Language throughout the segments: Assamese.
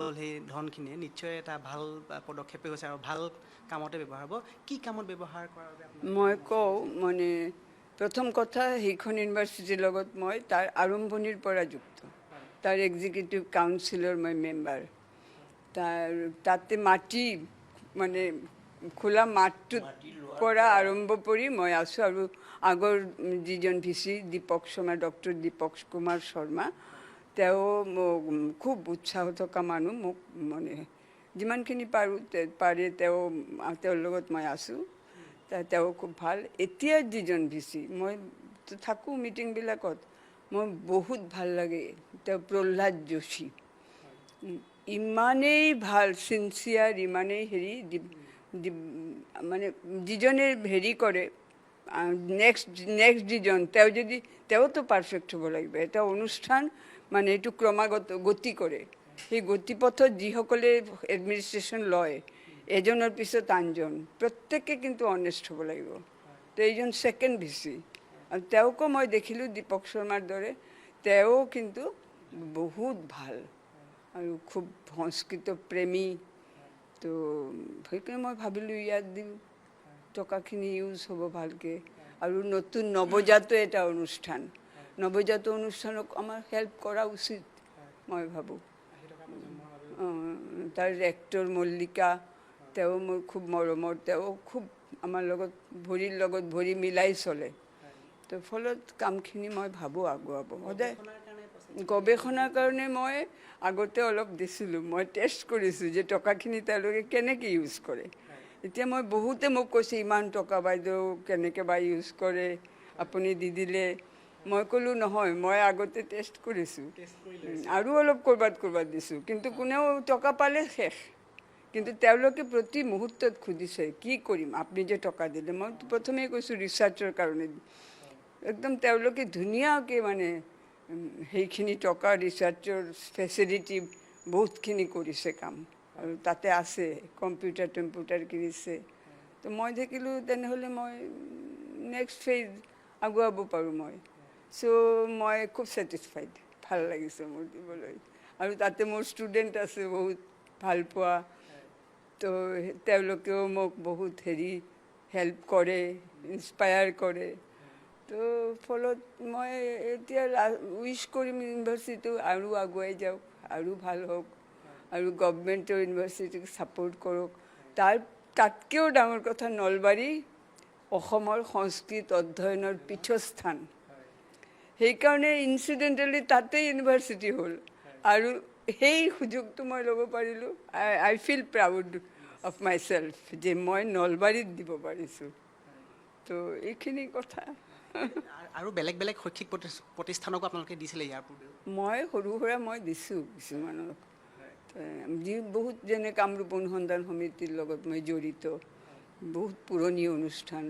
সেই ধনখিনিয়ে নিশ্চয় এটা ভাল পদক্ষেপে হৈছে আৰু ভাল কামতে ব্যৱহাৰ হ'ব। কি কামত ব্যৱহাৰ কৰাৰ বাবে আপোনাক মই কওঁ মানে প্ৰথম কথা সেইখন ইউনিভাৰ্চিটিৰ লগত মই তাৰ আৰম্ভণিৰ পৰা যুক্ত তাৰ এক্সিকিউটিভ কাউন্সিলৰ মই মেম্বাৰ তাতে মাটি মানে খোলা মাঠটোৰ পৰা আৰম্ভ কৰি মই আছোঁ আৰু আগৰ যিজন ভিচি দীপক শৰ্মা ডক্টৰ দীপক কুমাৰ শৰ্মা তেওঁ মোক খুব উৎসাহ থকা মানুহ মোক মানে যিমানখিনি পাৰে তেওঁৰ লগত মই আছোঁ তেওঁ খুব ভাল এতিয়া যিজন ভিচি মই থাকোঁ মিটিংবিলাকত মই বহুত ভাল লাগে তেওঁ প্ৰহ্লাদ যোশী ইমানেই ভাল চিনচিয়াৰ ইমানেই হেৰি মানে যিজনে হেৰি কৰে নেক্সট যিজন তেওঁতো পাৰফেক্ট হ'ব লাগিব এটা অনুষ্ঠান মানে এইটো ক্ৰমাগত গতি কৰে সেই গতিপথত যিসকলে এডমিনিষ্ট্ৰেশ্যন লয় এজনৰ পিছত আনজন প্ৰত্যেকে কিন্তু অনেষ্ট হ'ব লাগিব তো এইজন ছেকেণ্ড ভিচি আৰু তেওঁকো মই দেখিলোঁ দীপক শৰ্মাৰ দৰে তেওঁ কিন্তু বহুত ভাল আৰু খুব সংস্কৃত প্ৰেমী তো সেইকাৰণে মই ভাবিলোঁ ইয়াত দিওঁ টকাখিনি ইউজ হ'ব ভালকৈ আৰু নতুন নৱজাত এটা অনুষ্ঠান নৱজাত অনুষ্ঠানক আমাৰ হেল্প কৰা উচিত মই ভাবোঁ তাৰ ৰেক্টৰ মল্লিকা তেওঁ মোৰ খুব মৰমৰ তেওঁ খুব আমাৰ লগত ভৰি মিলাই চলে তো ফলত কামখিনি মই ভাবোঁ আগুৱাব সদায় গৱেষণাৰ কাৰণে মই আগতে অলপ দিছিলোঁ মই টেষ্ট কৰিছোঁ যে টকাখিনি তেওঁলোকে কেনেকৈ ইউজ কৰে এতিয়া মই বহুতে মোক কৈছে ইমান টকা বাইদেউ কেনেকৈ বা ইউজ কৰে আপুনি দি দিলে মই ক'লোঁ নহয় মই আগতে টেষ্ট কৰিছোঁ আৰু অলপ ক'ৰবাত দিছোঁ কিন্তু কোনেও টকা পালে শেষ কিন্তু তেওঁলোকে প্ৰতি মুহূৰ্তত সুধিছে কি কৰিম আপুনি যে টকা দিলে মই প্ৰথমেই কৈছোঁ ৰিচাৰ্চৰ কাৰণে একদম তেওঁলোকে ধুনীয়াকৈ মানে সেইখিনি টকা ৰিচাৰ্চৰ ফেচিলিটি বহুতখিনি কৰিছে কাম আৰু তাতে আছে কম্পিউটাৰ কিনিছে তো মই দেখিলোঁ তেনেহ'লে মই নেক্সট ফেজ আগুৱাব পাৰোঁ মই চ' মই খুব ছেটিছফাইড ভাল লাগিছে মোৰ দিবলৈ আৰু তাতে মোৰ ষ্টুডেণ্ট আছে বহুত ভাল পোৱা তো তেওঁলোকেও মোক বহুত হেল্প কৰে ইনস্পায়াৰ কৰে তো ফলত মই এতিয়া উইচ কৰিম ইউনিভাৰ্চিটিটো আৰু আগুৱাই যাওক আৰু ভাল হওক আৰু গভমেণ্টৰ ইউনিভাৰ্চিটিক ছাপোৰ্ট কৰক তাতকৈও ডাঙৰ কথা নলবাৰী অসমৰ সংস্কৃত অধ্যয়নৰ পীঠস্থান সেইকাৰণে ইনচিডেণ্টেলি তাতেই ইউনিভাৰ্চিটি হ'ল আৰু সেই সুযোগটো মই ল'ব পাৰিলোঁ I feel proud of myself যে মই নলবাৰীত দিব পাৰিছোঁ তো এইখিনি কথা আৰু বেলেগ বেলেগ শৈক্ষিক প্ৰতিষ্ঠানকো আপোনালোকে দিছিলে ইয়াৰ পূৰ্বেও মই সৰু সুৰা মই দিছোঁ কিছুমানক যি বহুত যেনে কামৰূপ অনুসন্ধান সমিতিৰ লগত মই জড়িত বহুত পুৰণি অনুষ্ঠান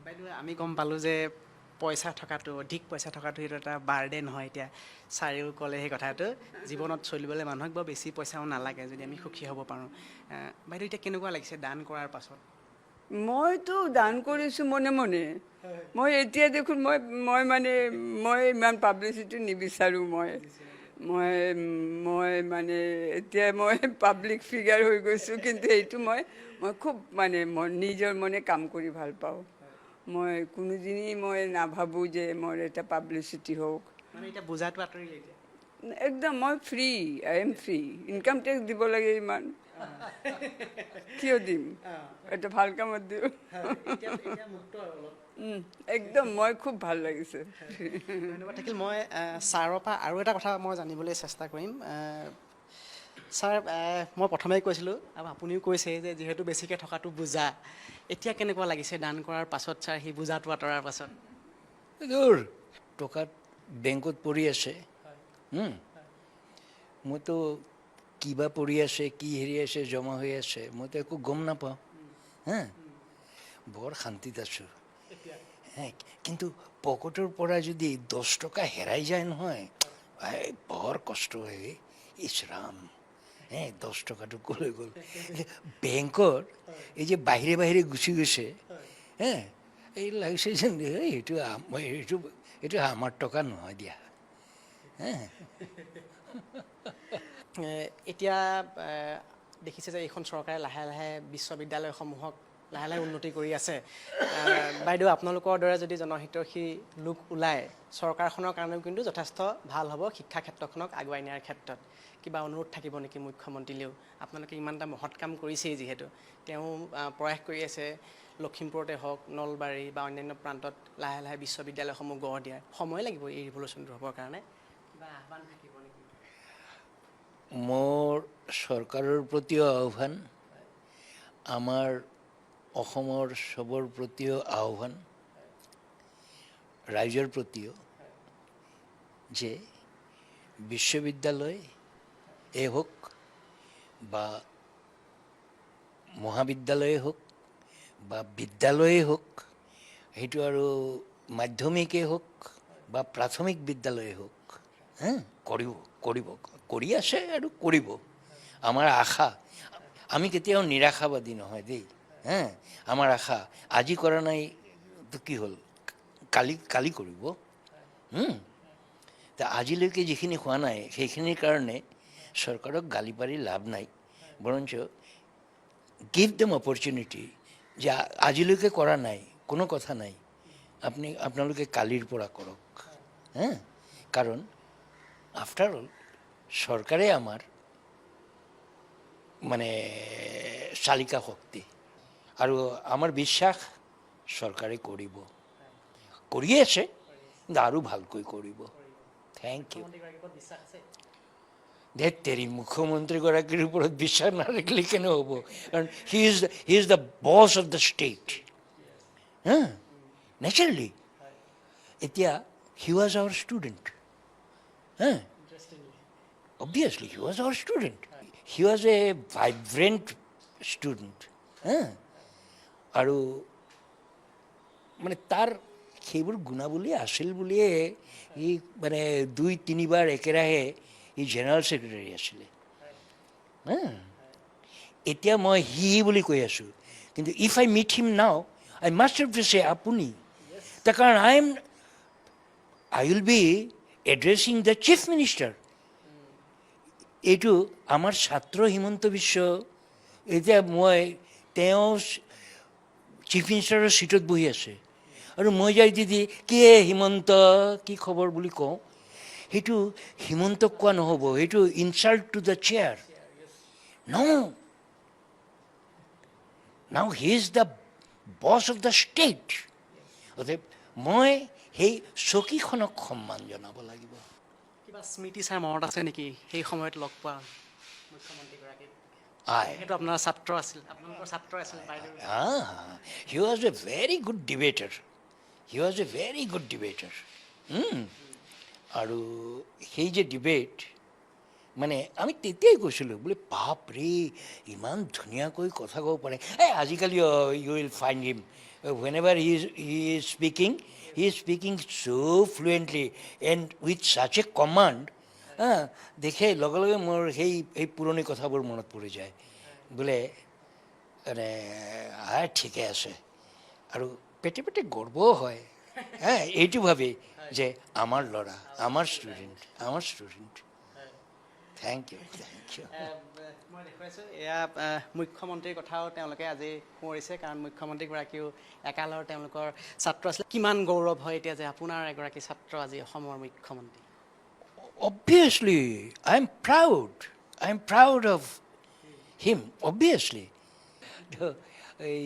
বাইদেউ আমি গম পালোঁ যে অধিক পইচা থকাটো সেইটো এটা বাৰ্ডেন হয় এতিয়া ছাৰেও ক'লে সেই কথাটো জীৱনত চলিবলৈ মানুহক বৰ বেছি পইচাও নালাগে যদি আমি সুখী হ'ব পাৰোঁ বাইদেউ এতিয়া কেনেকুৱা লাগিছে দান কৰাৰ পাছত মইতো দান কৰিছোঁ মনে মনে মই এতিয়া দেখোন মই ইমান পাব্লিচিটি নিবিচাৰোঁ মই মানে এতিয়া মই পাব্লিক ফিগাৰ হৈ গৈছোঁ কিন্তু এইটো মই খুব মানে নিজৰ মনে কাম কৰি ভাল পাওঁ মই কোনোদিনেই মই নাভাবোঁ যে মোৰ এটা পাব্লিচিটি হওক মানে এতিয়া বুজাটো আঁতৰিলে এতিয়া একদম মই I am free income tax দিব লাগে ইমান কিয় দিম এটা ভাল কামত দিওঁ একদম মই খুব ভাল লাগিছে ধন্যবাদ থাকিল মই ছাৰৰ পৰা আৰু এটা কথা মই জানিবলৈ চেষ্টা কৰিম ছাৰ মই প্ৰথমেই কৈছিলোঁ আৰু আপুনিও কৈছে যে যিহেতু বেছিকৈ থকাটো বুজা এতিয়া কেনেকুৱা লাগিছে দান কৰাৰ পাছত ছাৰ সেই বুজাটো আঁতৰাৰ পাছত টকাত বেংকত পৰি আছে মইতো কিবা পৰি আছে কি হেৰি আছে জমা হৈ আছে মইতো একো গম নাপাওঁ বৰ শান্তিত আছোঁ কিন্তু পকেটৰ পৰা যদি 10 টকা হেৰাই যায় নহয় বৰ কষ্ট হয় ইছৰাম 10 টকাটো ক'লৈ গ'ল বেংকত এই যে বাহিৰে গুচি গৈছে এই লাগিছে যেন এইটো আমাৰ টকা নহয় দিয়া এতিয়া দেখিছে যে এইখন চৰকাৰে লাহে লাহে বিশ্ববিদ্যালয়সমূহক লাহে লাহে উন্নতি কৰি আছে। বাইদেউ আপোনালোকৰ দৰে যদি জনহিতৈষী লোক ওলায় চৰকাৰখনৰ কাৰণেও কিন্তু যথেষ্ট ভাল হ'ব শিক্ষা ক্ষেত্ৰখনক আগুৱাই নিয়াৰ ক্ষেত্ৰত। কিবা অনুৰোধ থাকিব নেকি মুখ্যমন্ত্ৰীলেও? আপোনালোকে ইমান এটা মহৎ কাম কৰিছেই যিহেতু, তেওঁ প্ৰয়াস কৰি আছে লখিমপুৰতে হওক নলবাৰী বা অন্যান্য প্ৰান্তত লাহে লাহে বিশ্ববিদ্যালয়সমূহ গঢ় দিয়াৰ। সময় লাগিব এই ৰিভলিউচনটো হ'বৰ কাৰণে। কিবা আহ্বান থাকিব নেকি? মোৰ চৰকাৰৰ প্ৰতিও আহ্বান, আমাৰ অসমৰ চবৰ প্ৰতিও আহ্বান, ৰাইজৰ প্ৰতিও, যে বিশ্ববিদ্যালয় হওক বা মহাবিদ্যালয়ে হওক বা বিদ্যালয়ে হওক, সেইটো আৰু মাধ্যমিকেই হওক বা প্ৰাথমিক বিদ্যালয়ে হওক, কৰি আছে আৰু কৰিব। আমাৰ আশা, আমি কেতিয়াও নিৰাশাবাদী নহয় দেই। আমাৰ আশা আজি কৰা নাই তো কি হ'ল, কালি কৰিব। তা আজিলৈকে যিখিনি হোৱা নাই সেইখিনিৰ কাৰণে চৰকাৰক গালি পাৰি লাভ নাই, বৰঞ্চ গিভ দেম অপৰচুনিটি, যে আজিলৈকে কৰা নাই কোনো কথা নাই, আপোনালোকে কালিৰ পৰা কৰক। কাৰণ আফটাৰ অল চৰকাৰে আমাৰ মানে চালিকা শক্তি, আৰু আমাৰ বিশ্বাস চৰকাৰে কৰিব, কৰিয়ে আছে, কিন্তু আৰু ভালকৈ কৰিব। Thank U. ধেত্তেৰি, মুখ্যমন্ত্ৰীগৰাকীৰ ওপৰত বিশ্বাস নাৰাখিলে কেনে হ'ব? কাৰণ he is the boss of the state. Naturally এতিয়া he was our student. Obviously, he was our student. He was a vibrant student. আৰু মানে তাৰ সেইবোৰ গুণাৱলী আছিল বুলিয়ে ই মানে 2-3 বাৰ একেৰাহে ই জেনেৰেল ছেক্ৰেটাৰী আছিলে। এতিয়া মই হি বুলি কৈ আছোঁ, কিন্তু if I meet him now I must have to চে আপুনি, তাৰ কাৰণ I will be addressing the chief minister. এইটো আমাৰ ছাত্ৰ হিমন্ত বিশ্ব, এতিয়া তেওঁ চিফ মিনিষ্টাৰৰ ছিটত বহি আছে আৰু মই যাই দিদি কি হিমন্ত কি খবৰ বুলি কওঁ, সেইটো হিমন্তক কোৱা নহ'ব, সেইটো insult two the chair. Now he is the boss of the state. অতএব মই সেই চকীখনক সন্মান জনাব লাগিব। কিবা স্মৃতি ছাৰ মনত আছে নেকি সেই সময়ত লগ পোৱা মুখ্যমন্ত্ৰীগৰাকীক? সেইটো আপোনাৰ ছাত্ৰ আছিল, আপোনালোকৰ ছাত্ৰ আছিল বাইদেউ। He was a very good debater. আৰু সেই যে ডিবেট, মানে আমি তেতিয়াই কৈছিলোঁ বোলে বাপৰে ইমান ধুনীয়াকৈ কথা ক'ব পাৰে। আজিকালি you will find him whenever he is speaking so fluently and with such a command, দেখে লগে লগে মোৰ সেই পুৰণি কথাবোৰ মনত পৰি যায়। বোলে মানে ঠিকে আছে, আৰু পেটে পেটে গৰ্বও হয় এইটো ভাবি যে আমাৰ ল'ৰা, আমাৰ ষ্টুডেণ্ট। Thank U. মই দেখুৱাইছোঁ এয়া মুখ্যমন্ত্ৰীৰ কথাও তেওঁলোকে আজি সোঁৱৰিছে, কাৰণ মুখ্যমন্ত্ৰীগৰাকীও একালৰ তেওঁলোকৰ ছাত্ৰ আছিলে। কিমান গৌৰৱ হয় এতিয়া যে আপোনাৰ এগৰাকী ছাত্ৰ আজি অসমৰ মুখ্যমন্ত্ৰী? Obviously, I am proud of him, obviously. এই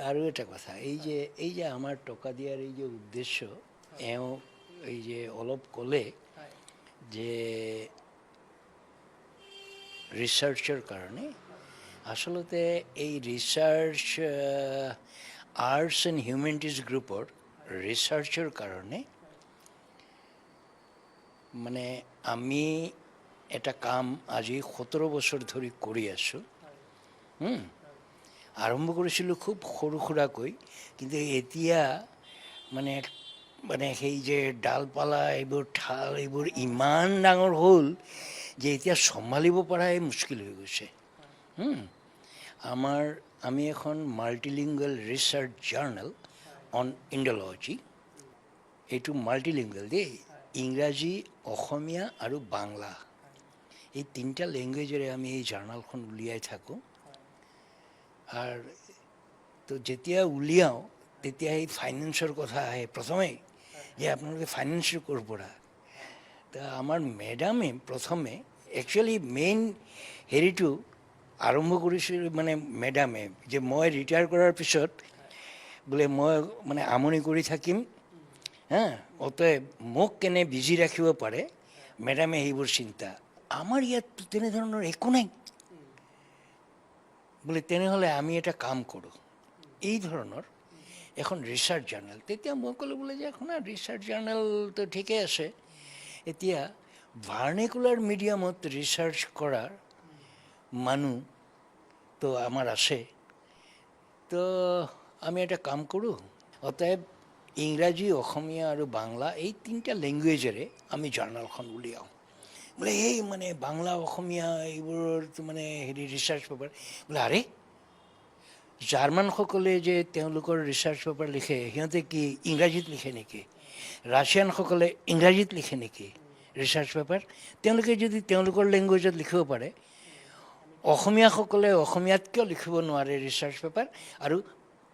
আৰু এটা কথা, এই যে আমাৰ টকা দিয়াৰ এই যে উদ্দেশ্য, এওঁ এই যে অলপ ক'লে যে ৰিচাৰ্চৰ কাৰণে, আচলতে এই ৰিচাৰ্চ আৰ্টছ এণ্ড হিউমেনিটিজ গ্ৰুপৰ ৰিচাৰ্চৰ কাৰণে মানে আমি এটা কাম আজি 17 বছৰ ধৰি কৰি আছোঁ। আৰম্ভ কৰিছিলোঁ খুব সৰু সুৰাকৈ, কিন্তু এতিয়া মানে সেই যে ডালপালা এইবোৰ ঠাল এইবোৰ ইমান ডাঙৰ হ'ল যে এতিয়া চম্ভালিব পৰাই মুস্কিল হৈ গৈছে। আমি এখন মাল্টিলিংগুৱেল ৰিচাৰ্চ জাৰ্নেল অন ইণ্ডলজি, এইটো মাল্টিলিংগুৱেল দেই, ইংৰাজী, অসমীয়া আৰু বাংলা এই 3টা ল্যাঙ্গুয়েজেৰে আমি এই জাৰ্নেলখন উলিয়াই থাকোঁ আৰু তো যেতিয়া উলিয়াওঁ তেতিয়া এই ফাইনেন্সৰ কথা আহে প্ৰথমেই যে আপোনালোকে ফাইনেন্সটো ক'ৰ পৰা তা আমাৰ মেডামে প্ৰথমে একচুৱেলি মেইন হেৰিটো আৰম্ভ কৰিছিল মানে মেডামে যে মই ৰিটায়াৰ কৰাৰ পিছত বোলে মই মানে আমনি কৰি থাকিম হা অতএব মোক কেনে বিজি ৰাখিব পাৰে মেডামে সেইবোৰ চিন্তা আমাৰ ইয়াত তেনেধৰণৰ একো নাই বোলে তেনেহ'লে আমি এটা কাম কৰোঁ এই ধৰণৰ এখন ৰিচাৰ্চ জাৰ্নেল তেতিয়া মই ক'লোঁ বোলে যে এখন ৰিচাৰ্চ জাৰ্নেলটো ঠিকেই আছে এতিয়া ভাৰ্নিকুলাৰ মিডিয়ামত ৰিচাৰ্চ কৰাৰ মানুহ তো আমাৰ আছে তো আমি এটা কাম কৰোঁ অতএব ইংৰাজী অসমীয়া আৰু বাংলা এই 3টা লেংগুৱেজেৰে আমি জাৰ্নেলখন উলিয়াওঁ বোলে এই মানে বাংলা অসমীয়া এইবোৰৰ মানে হেৰি ৰিচাৰ্চ পেপাৰ বোলে আৰে জাৰ্মানসকলে যে তেওঁলোকৰ ৰিচাৰ্চ পেপাৰ লিখে সিহঁতে কি ইংৰাজীত লিখে নেকি ৰাছিয়ানসকলে ইংৰাজীত লিখে নেকি ৰিচাৰ্চ পেপাৰ তেওঁলোকে যদি তেওঁলোকৰ লেংগুৱেজত লিখিব পাৰে অসমীয়াসকলে অসমীয়াত কিয় লিখিব নোৱাৰে ৰিচাৰ্চ পেপাৰ আৰু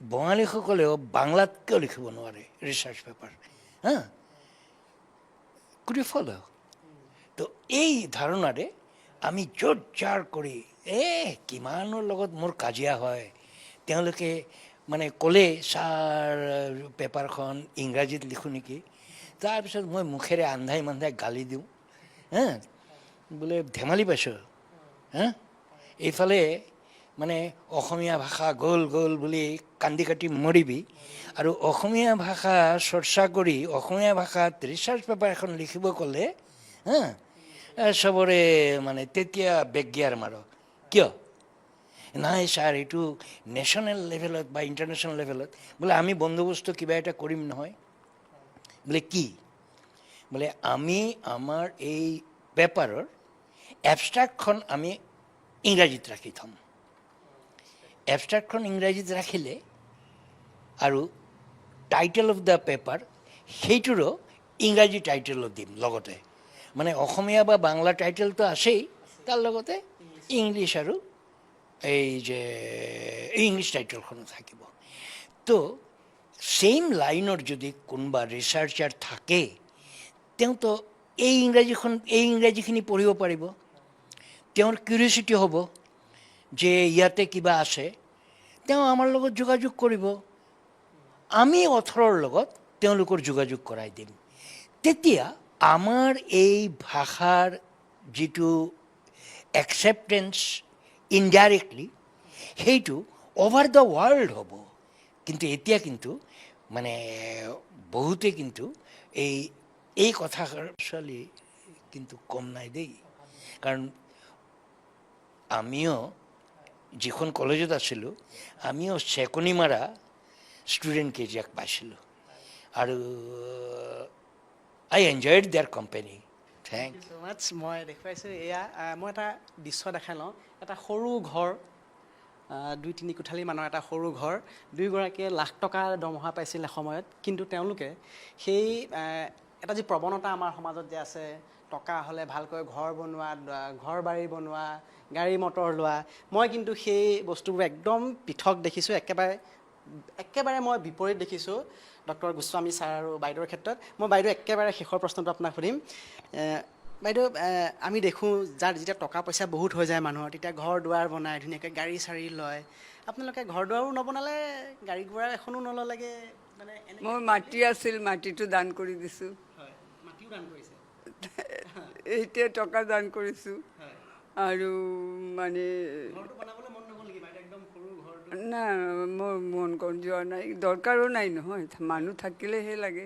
বঙালীসকলেও বাংলাত কিয় লিখিব নোৱাৰে ৰিচাৰ্চ পেপাৰ হা কুড ইউ ফ'ল' তো এই ধাৰণাৰে আমি য'ত যাৰ কৰি কিমানৰ লগত মোৰ কাজিয়া হয় তেওঁলোকে মানে ক'লে ছাৰ পেপাৰখন ইংৰাজীত লিখোঁ নেকি তাৰপিছত মই মুখেৰে আন্ধাই মান্ধাই গালি দিওঁ হা বোলে ধেমালি পাইছ হা এইফালে মানে অসমীয়া ভাষা গ'ল গ'ল বুলি কান্দি কাটি মৰিবি আৰু অসমীয়া ভাষা চৰ্চা কৰি অসমীয়া ভাষাত ৰিচাৰ্চ পেপাৰ এখন লিখিব ক'লে হা চবৰে মানে তেতিয়া বেগিয়াৰ মাৰ কিয় নাই ছাৰ এইটো নেশ্যনেল লেভেলত বা ইণ্টাৰনেশ্যনেল লেভেলত বোলে আমি বন্দোবস্ত কিবা এটা কৰিম নহয় বোলে কি বোলে আমি আমাৰ এই পেপাৰৰ এবষ্ট্ৰাক্টখন আমি ইংৰাজীত ৰাখি থ'ম এবষ্ট্ৰাক্টখন ইংৰাজীত ৰাখিলে আৰু টাইটেল অফ দ্য পেপাৰ সেইটোৰো ইংৰাজী টাইটেলো দিম লগতে মানে অসমীয়া বা বাংলা টাইটেলটো আছেই তাৰ লগতে ইংলিছ আৰু এই যে ইংলিছ টাইটেলখনো থাকিব তো ছেইম লাইনৰ যদি কোনোবা ৰিচাৰ্চাৰ থাকে তেওঁতো এই ইংৰাজীখিনি পঢ়িব পাৰিব তেওঁৰ কিউৰিয়চিটি হ'ব যে ইয়াতে কিবা আছে তেওঁ আমাৰ লগত যোগাযোগ কৰিব আমি অথৰৰ লগত তেওঁলোকৰ যোগাযোগ কৰাই দিম তেতিয়া আমাৰ এই ভাষাৰ যিটো একচেপ্টেঞ্চ ইনডাইৰেক্টলি সেইটো অভাৰ দ্য ৱৰ্ল্ড হ'ব কিন্তু এতিয়া কিন্তু মানে বহুতে কিন্তু এই কথা ছোৱালী কিন্তু কম নাই দেই কাৰণ আমিও যিখন কলেজত আছিলোঁ আমিও চেকনি মাৰা ষ্টুডেণ্ট কেইজাক পাইছিলোঁ আৰু I enjoyed their company thank you so' much মই দেখুৱাইছোঁ এয়া মই এটা দৃশ্য দেখাই লওঁ এটা সৰু ঘৰ 2-3 কোঠালি মানৰ এটা সৰু ঘৰ দুয়োগৰাকীয়ে লাখ টকা দৰমহা পাইছিল এসময়ত কিন্তু তেওঁলোকে সেই এটা যি প্ৰৱণতা আমাৰ সমাজত যে আছে টকা হ'লে ভালকৈ ঘৰ বনোৱা ঘৰ বাৰী বনোৱা গাড়ী মটৰ লোৱা মই কিন্তু সেই বস্তুবোৰ একদম পৃথক দেখিছোঁ একেবাৰে মই বিপৰীত দেখিছোঁ ডক্টৰ গোস্বামী ছাৰ আৰু বাইদেউৰ ক্ষেত্ৰত মই বাইদেউ একেবাৰে শেষৰ প্ৰশ্নটো আপোনাক সুধিম বাইদেউ আমি দেখোঁ যাৰ যেতিয়া টকা পইচা বহুত হৈ যায় মানুহৰ তেতিয়া ঘৰ দুৱাৰ বনায় ধুনীয়াকৈ গাড়ী চাৰি লয় আপোনালোকে ঘৰ দুৱাৰো নবনালে গাড়ী ঘোঁৰা এখনো নল'লেগৈ মানে মোৰ মাটি আছিল মাটিটো দান কৰি দিছোঁ হয় মাটিও দান কৰিছে এতিয়া টকা দান কৰিছোঁ আৰু মানে ঘৰটো বনাবলৈ মন নগ'ল নেকি বাইদেউ একদম সৰু ঘৰটো না মোৰ মন যোৱা নাই দৰকাৰো নাই নহয় মানুহ থাকিলেহে লাগে